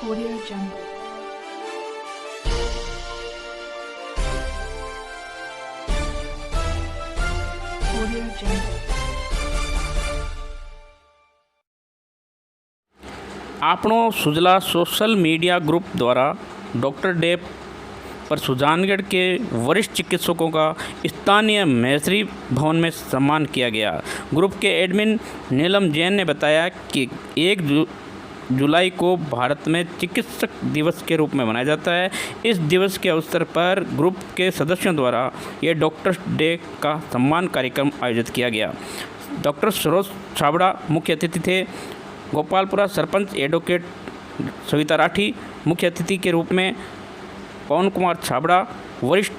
Audio Jungle. Audio Jungle. આપણો सुजला social media group द्वारा doctor day पर सुजानगढ़ के वरिष्ठ चिकित्सकों का स्थानीय मैत्री भवन में सम्मान किया गया। ग्रुप के एडमिन नीलम जैन ने बताया कि 1 जुलाई को भारत में चिकित्सक दिवस के रूप में मनाया जाता है। इस दिवस के अवसर पर ग्रुप के सदस्यों द्वारा ये डॉक्टर्स डे का सम्मान कार्यक्रम आयोजित किया गया। डॉक्टर सरोज छाबड़ा मुख्य अतिथि थे। गोपालपुरा सरपंच एडवोकेट सविता राठी मुख्य अतिथि के रूप में, पवन कुमार छाबड़ा वरिष्ठ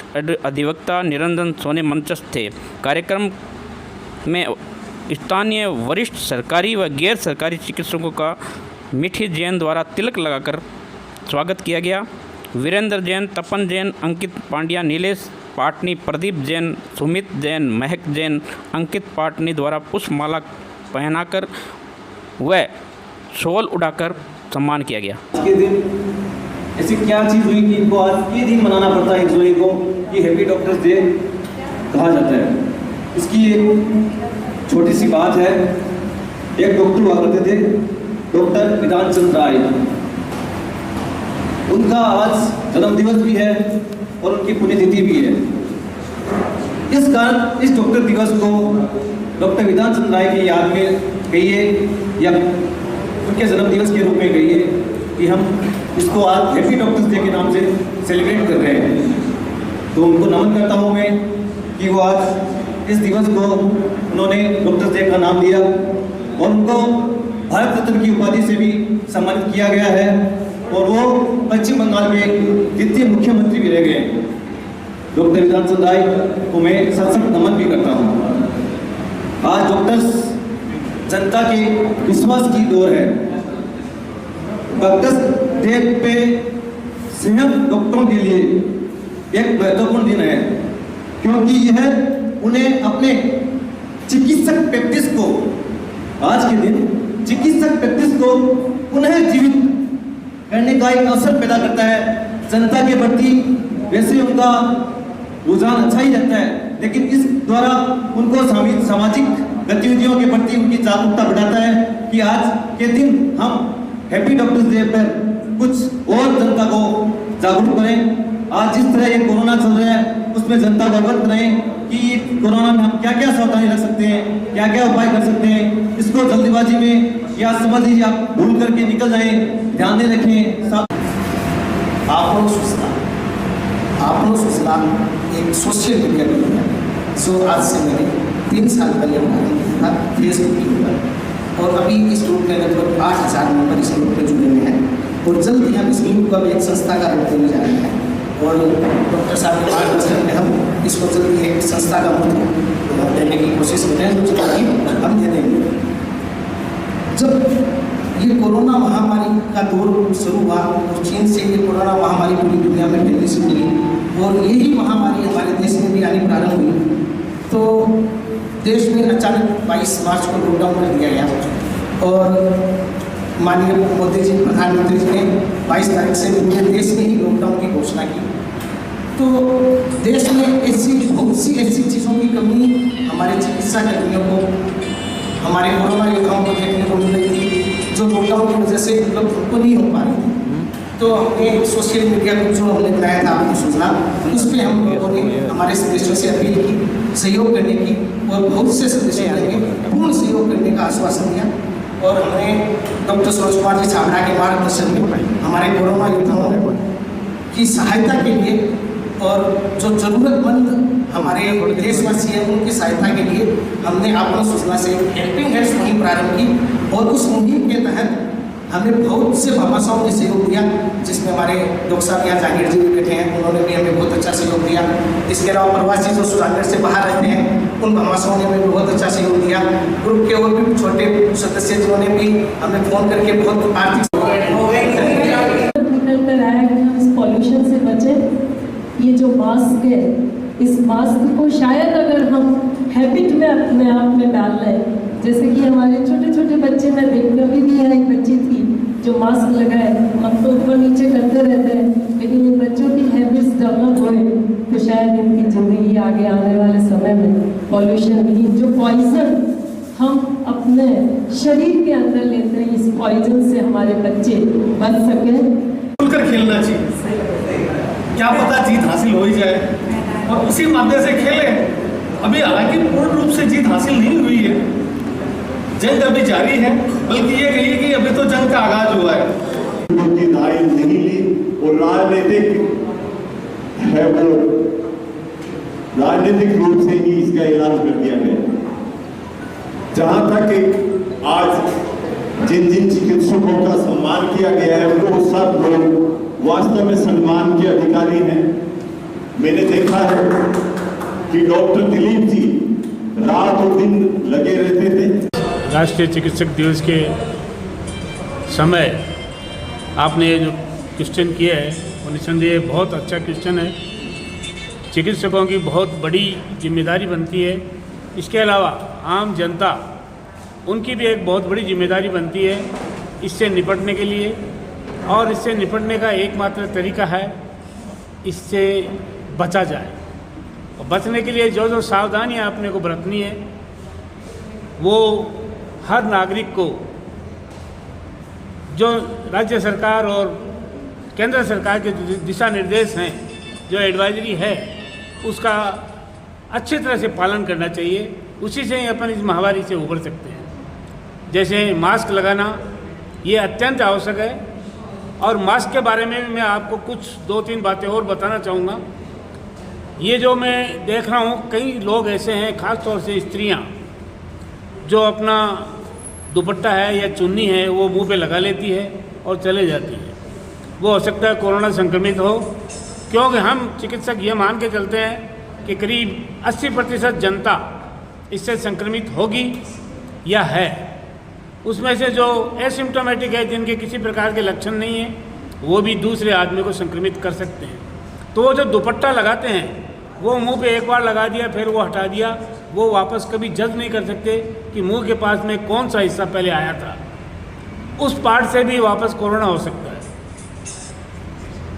अधिवक्ता निरंजन सोने मंचस्थ थे। कार्यक्रम में स्थानीय वरिष्ठ सरकारी व गैर सरकारी चिकित्सकों का मिठी जैन द्वारा तिलक लगाकर स्वागत किया गया। वीरेंद्र जैन, तपन जैन, अंकित पांड्या, नीलेश पाटनी, प्रदीप जैन, सुमित जैन, महक जैन, अंकित पाटनी द्वारा पुष्पमाला पहनाकर व शॉल उड़ाकर सम्मान किया गया। आज के दिन ऐसी क्या चीज़ हुई कि इनको आज ये दिन मनाना पड़ता है, 1 जुलाई को कि हैप्पी डॉक्टर्स डे कहा जाता है। इसकी एक छोटी सी बात है। एक डॉक्टर हुआ करते थे, डॉक्टर विधान चंद राय। उनका आज जन्मदिवस भी है और उनकी पुण्यतिथि भी है। इस कारण इस डॉक्टर दिवस को डॉक्टर विधान चंद राय की याद में कहिए या उनके जन्मदिवस के रूप में कहिए कि हम इसको आज हैप्पी डॉक्टर्स डे के नाम से सेलिब्रेट कर रहे हैं। तो उनको नमन करता हूँ मैं कि वो आज इस दिवस को उन्होंने डॉक्टर्स डे का नाम दिया और उनको भारत रत्न की उपाधि से भी सम्मानित किया गया है और वो पश्चिम बंगाल में द्वितीय मुख्यमंत्री भी रह गए। डॉक्टर विधान चंद राय को मैं सत्संग नमन भी करता हूँ। आज डॉक्टर्स जनता के विश्वास की डोर है। डॉक्टर्स डे पे स्वयं डॉक्टरों के लिए एक महत्वपूर्ण दिन है, क्योंकि यह उन्हें अपने चिकित्सक प्रैक्टिस को, आज के दिन चिकित्सक प्रैक्टिस को पुनः जीवित करने का एक अवसर पैदा करता है। जनता के प्रति वैसे उनका रुझान अच्छा ही रहता है, लेकिन इस द्वारा उनको सामाजिक गतिविधियों के प्रति उनकी जागरूकता बढ़ाता है कि आज के दिन हम हैप्पी डॉक्टर्स डे पर कुछ और जनता को जागरूक करें। आज जिस तरह ये कोरोना चल रहा है उसमें जनता को अवगत करें कि कोरोना में हम क्या क्या सावधानी रख सकते हैं, क्या क्या उपाय कर सकते हैं। इसको जल्दबाजी में या समझ लीजिए आप भूल करके निकल जाए, ध्यान में रखें। आपनो सूचना एक सोशल मीडिया ग्रुप है जो आज से मैंने 3 साल पहले बनाया था फेसबुक के ऊपर, और अभी इस ग्रुप में लगभग 8000 मेंबर इस ग्रुप में जुड़े हुए हैं और जल्द ही हम इस ग्रुप को एक संस्था का रूप देने जा रहे हैं और डॉक्टर साहब के मार्गदर्शन में हम इसको जल्द ही एक संस्था का रूप देने की कोशिश कर रहे हैं, जो जल्द हम दे देंगे। जब ये कोरोना महामारी का दौर शुरू हुआ और चीन से ये कोरोना महामारी पूरी दुनिया में फैलनी शुरू हुई और यही महामारी हमारे देश में भी आनी प्रारंभ हुई, तो देश में अचानक 22 मार्च को लॉकडाउन कर दिया गया और माननीय मोदी जी, प्रधानमंत्री जी ने 22 तारीख से पूरे देश में ही लॉकडाउन की घोषणा की। तो देश में बहुत सी ऐसी चीज़ों की कमी हमारे चिकित्सा कर्मियों को, हमारे कोरोना योद्धाओं को देखने को मिल रही थी, जो लॉकडाउन की वजह से उपलब्ध नहीं हो पा रही थी। तो हमने सोशल मीडिया को जो हमने बनाया था आपको सूचना, उस पर हम लोगों ने हमारे सदस्यों से अपील की सहयोग करने की और बहुत से सदस्यों ने पूर्ण सहयोग करने का आश्वासन दिया और हमने डॉक्टर सरोज कुमार जी छाबड़ा के मार्गदर्शन में हमारे कोरोना योद्धाओं की सहायता के लिए और जो जरूरतमंद हमारे देशवासी हैं उनकी सहायता के लिए हमने आपको सूचना से हेल्पिंग हैंड्स मुहिम प्रारंभ की और उस मुहिम के तहत हमें बहुत से भामाशाओं ने सहयोग दिया, जिसमें हमारे डॉक्टर साहब यहाँ जागीर जी भी बैठे हैं, उन्होंने भी हमें बहुत अच्छा सहयोग दिया। इसके अलावा प्रवासी जो सुजानगढ़ से बाहर रहते हैं उन भामाशाओं ने हमें बहुत अच्छा सहयोग दिया। ग्रुप के और भी छोटे सदस्य जिन्होंने भी हमें फ़ोन करके बहुत आर्थिक पॉल्यूशन से बचें। ये जो मास्क है, इस मास्क को शायद अगर हम हैबिट में अपने आप में डाल लें, जैसे कि हमारे छोटे छोटे बच्चे, मैं देखने अभी भी यहाँ एक बच्ची थी जो मास्क लगाए, हम तो ऊपर नीचे करते रहते हैं, लेकिन इन बच्चों की हैबिट्स डेवलप होए तो शायद इनकी ज़िंदगी आगे आने वाले समय में पॉल्यूशन विहीन जो पॉइजन हम अपने शरीर के अंदर लेते हैं, इस पॉइजन से हमारे बच्चे बच सकें। खुलकर खेलना चाहिए, क्या पता जीत हासिल हो ही जाए और उसी माध्यम से खेलें। अभी हालांकि पूर्ण रूप से जीत हासिल नहीं हुई है, जंग अभी जारी है, बल्कि ये कहिए कि अभी तो जंग का आगाज हुआ है। उनकी दाई नहीं ली और राजनीतिक है वो राजनीतिक रूप से ही इसका ऐलान कर दिया गया। जहां तक आज जिन जिन चिकित्सकों का सम्मान किया गया है वो सब लोग वास्तव में सम्मान के अधिकारी हैं। मैंने देखा है कि डॉक्टर दिलीप जी रात और दिन लगे रहते थे। राष्ट्रीय चिकित्सक दिवस के समय आपने ये जो क्वेश्चन किया है वो निस्संदेह बहुत अच्छा क्वेश्चन है। चिकित्सकों की बहुत बड़ी जिम्मेदारी बनती है। इसके अलावा आम जनता, उनकी भी एक बहुत बड़ी जिम्मेदारी बनती है इससे निपटने के लिए, और इससे निपटने का एकमात्र तरीका है इससे बचा जाए। और बचने के लिए जो जो सावधानियां अपने को बरतनी है वो हर नागरिक को, जो राज्य सरकार और केंद्र सरकार के दिशा निर्देश हैं, जो एडवाइजरी है, उसका अच्छी तरह से पालन करना चाहिए। उसी से ही अपन इस महामारी से उबर सकते हैं। जैसे मास्क लगाना ये अत्यंत आवश्यक है, और मास्क के बारे में भी मैं आपको कुछ 2-3 बातें और बताना चाहूँगा। ये जो मैं देख रहा हूँ, कई लोग ऐसे हैं, ख़ास तौर से स्त्रियाँ, जो अपना दुपट्टा है या चुन्नी है वो मुंह पे लगा लेती है और चले जाती है। वो हो सकता है कोरोना संक्रमित हो, क्योंकि हम चिकित्सक ये मान के चलते हैं कि करीब 80% जनता इससे संक्रमित होगी या है। उसमें से जो एसिम्प्टोमेटिक है, जिनके किसी प्रकार के लक्षण नहीं है, वो भी दूसरे आदमी को संक्रमित कर सकते हैं। तो वो जो दुपट्टा लगाते हैं वो मुंह पे एक बार लगा दिया फिर वो हटा दिया, वो वापस कभी जज नहीं कर सकते कि मुंह के पास में कौन सा हिस्सा पहले आया था। उस पार्ट से भी वापस कोरोना हो सकता है।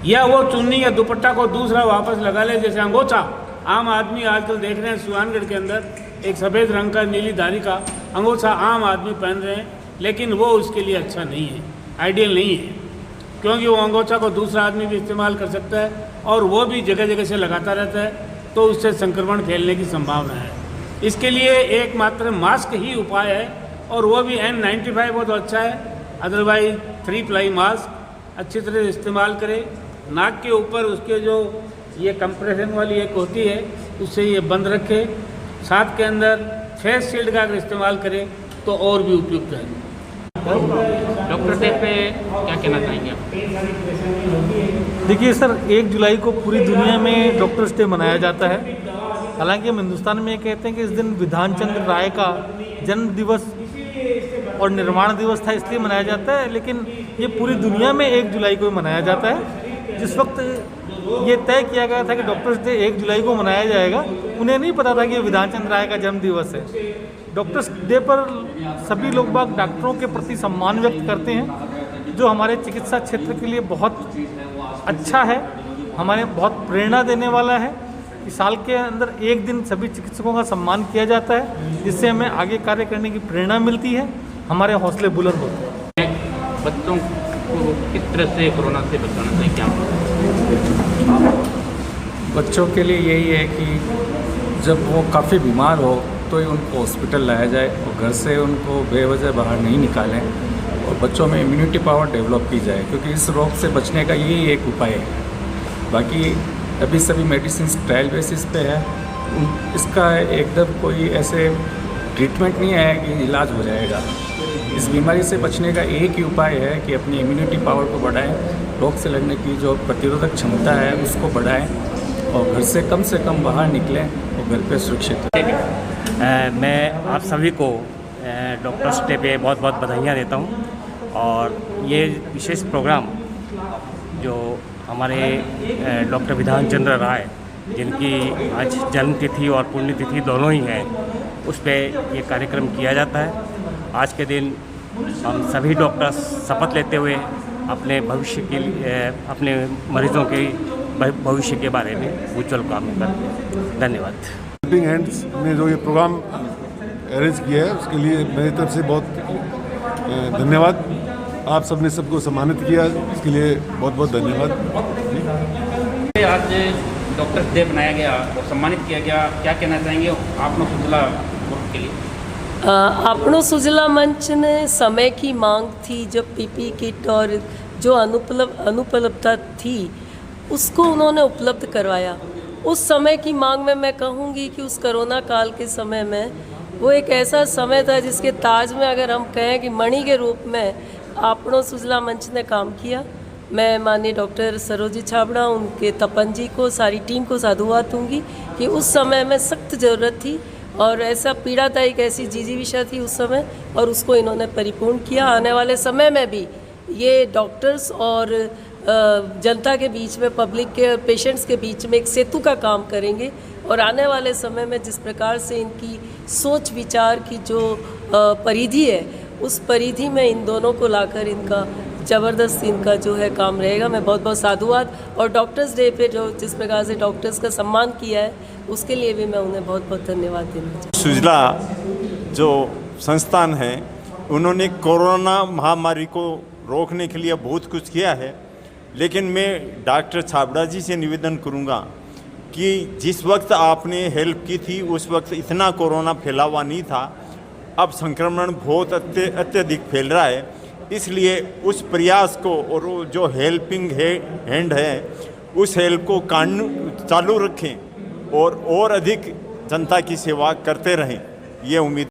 या वो चुन्नी या दुपट्टा को दूसरा वापस लगा ले, जैसे अंगोछा। आम आदमी आजकल देख रहे हैं सुजानगढ़ के अंदर एक सफ़ेद रंग का नीली धारी का अंगोछा आम आदमी पहन रहे हैं, लेकिन वो उसके लिए अच्छा नहीं है, आइडियल नहीं है, क्योंकि वो अंगोछा को दूसरा आदमी भी इस्तेमाल कर सकता है और वो भी जगह जगह से लगाता रहता है, तो उससे संक्रमण फैलने की संभावना है। इसके लिए एकमात्र मास्क ही उपाय है, और वो भी N95 हो तो अच्छा है, अदरवाइज 3 प्लाई मास्क अच्छी तरह से इस्तेमाल करें। नाक के ऊपर उसके जो ये कंप्रेशन वाली एक होती है उससे ये बंद रखें। साथ के अंदर फेस शील्ड का अगर इस्तेमाल करें तो और भी उपयुक्त है। डॉक्टर डे पे क्या कहना चाहेंगे आप? देखिए सर, 1 जुलाई को पूरी दुनिया में डॉक्टर्स डे मनाया जाता है। हालांकि हम हिंदुस्तान में ये कहते हैं कि इस दिन विधान चंद्र राय का जन्म दिवस और निर्माण दिवस था, इसलिए मनाया जाता है, लेकिन ये पूरी दुनिया में 1 जुलाई को मनाया जाता है। जिस वक्त ये तय किया गया था कि डॉक्टर्स डे 1 जुलाई को मनाया जाएगा, उन्हें नहीं पता था कि ये विधान चंद्र राय का जन्म दिवस है। डॉक्टर्स डे पर सभी लोग बाग डॉक्टरों के प्रति सम्मान व्यक्त करते हैं, जो हमारे चिकित्सा क्षेत्र के लिए बहुत अच्छा है, हमारे बहुत प्रेरणा देने वाला है कि साल के अंदर एक दिन सभी चिकित्सकों का सम्मान किया जाता है, जिससे हमें आगे कार्य करने की प्रेरणा मिलती है, हमारे हौसले बुलंद होते हैं। बच्चों को किस तरह से कोरोना से बचाना चाहिए क्या? बच्चों के लिए यही है कि जब वो काफ़ी बीमार हो तो ही उनको हॉस्पिटल लाया जाए और घर से उनको बेवजह बाहर नहीं निकालें, और बच्चों में इम्यूनिटी पावर डेवलप की जाए, क्योंकि इस रोग से बचने का यही एक उपाय है। बाकी अभी सभी मेडिसिन ट्रायल बेसिस पे है, इसका एकदम कोई ऐसे ट्रीटमेंट नहीं है कि इलाज हो जाएगा। इस बीमारी से बचने का एक ही उपाय है कि अपनी इम्यूनिटी पावर को बढ़ाएं, रोग से लड़ने की जो प्रतिरोधक क्षमता है उसको बढ़ाएं, और घर से कम बाहर निकलें और घर पे सुरक्षित रहें। मैं आप सभी को डॉक्टर्स डे पे बहुत बहुत बधाइयाँ देता हूँ, और ये विशेष प्रोग्राम जो हमारे डॉक्टर विधान चंद्र राय, जिनकी आज जन्मतिथि और पुण्यतिथि दोनों ही हैं, उस पर ये कार्यक्रम किया जाता है। आज के दिन हम सभी डॉक्टर्स शपथ लेते हुए अपने भविष्य के लिए अपने मरीजों के भविष्य के बारे में उज्जवल काम करते हैं। धन्यवाद। हेल्पिंग हैंड्स ने जो ये प्रोग्राम अरेंज किया है उसके लिए मेरी तरफ से बहुत धन्यवाद। आप सबने सबको सम्मानित किया, इसके लिए बहुत बहुत धन्यवाद। आज डॉक्टर डे बनाया गया और सम्मानित किया गया, क्या कहना चाहेंगे आपनो सुजला ग्रुप के लिए? आपनो सुजला मंच ने समय की मांग थी, जब पीपी किट और जो अनुपलब्धता थी उसको उन्होंने उपलब्ध करवाया। उस समय की मांग में मैं कहूँगी कि उस कोरोना काल के समय में वो एक ऐसा समय था जिसके ताज में अगर हम कहें कि मणि के रूप में आपनो सुजला मंच ने काम किया। मैं माननीय डॉक्टर सरोजी छाबड़ा, उनके तपन जी को, सारी टीम को साधुवाद दूंगी कि उस समय में सख्त ज़रूरत थी और ऐसा पीड़ादायक ऐसी जिजीविषा थी उस समय, और उसको इन्होंने परिपूर्ण किया। आने वाले समय में भी ये डॉक्टर्स और जनता के बीच में, पब्लिक के और पेशेंट्स के बीच में एक सेतु का काम करेंगे। और आने वाले समय में जिस प्रकार से इनकी सोच विचार की जो परिधि है, उस परिधि में इन दोनों को लाकर इनका ज़बरदस्त इनका जो है काम रहेगा। मैं बहुत बहुत साधुवाद, और डॉक्टर्स डे पे जो जिस प्रकार से डॉक्टर्स का सम्मान किया है उसके लिए भी मैं उन्हें बहुत बहुत धन्यवाद देना चाहती हूँ। सुजला जो संस्थान है उन्होंने कोरोना महामारी को रोकने के लिए बहुत कुछ किया है, लेकिन मैं डॉक्टर छाबड़ा जी से निवेदन करूंगा कि जिस वक्त आपने हेल्प की थी उस वक्त इतना कोरोना फैला हुआ नहीं था। अब संक्रमण बहुत अत्यधिक फैल रहा है, इसलिए उस प्रयास को और जो हेल्पिंग हैंड है उस हेल्प को चालू रखें और अधिक जनता की सेवा करते रहें, ये उम्मीद।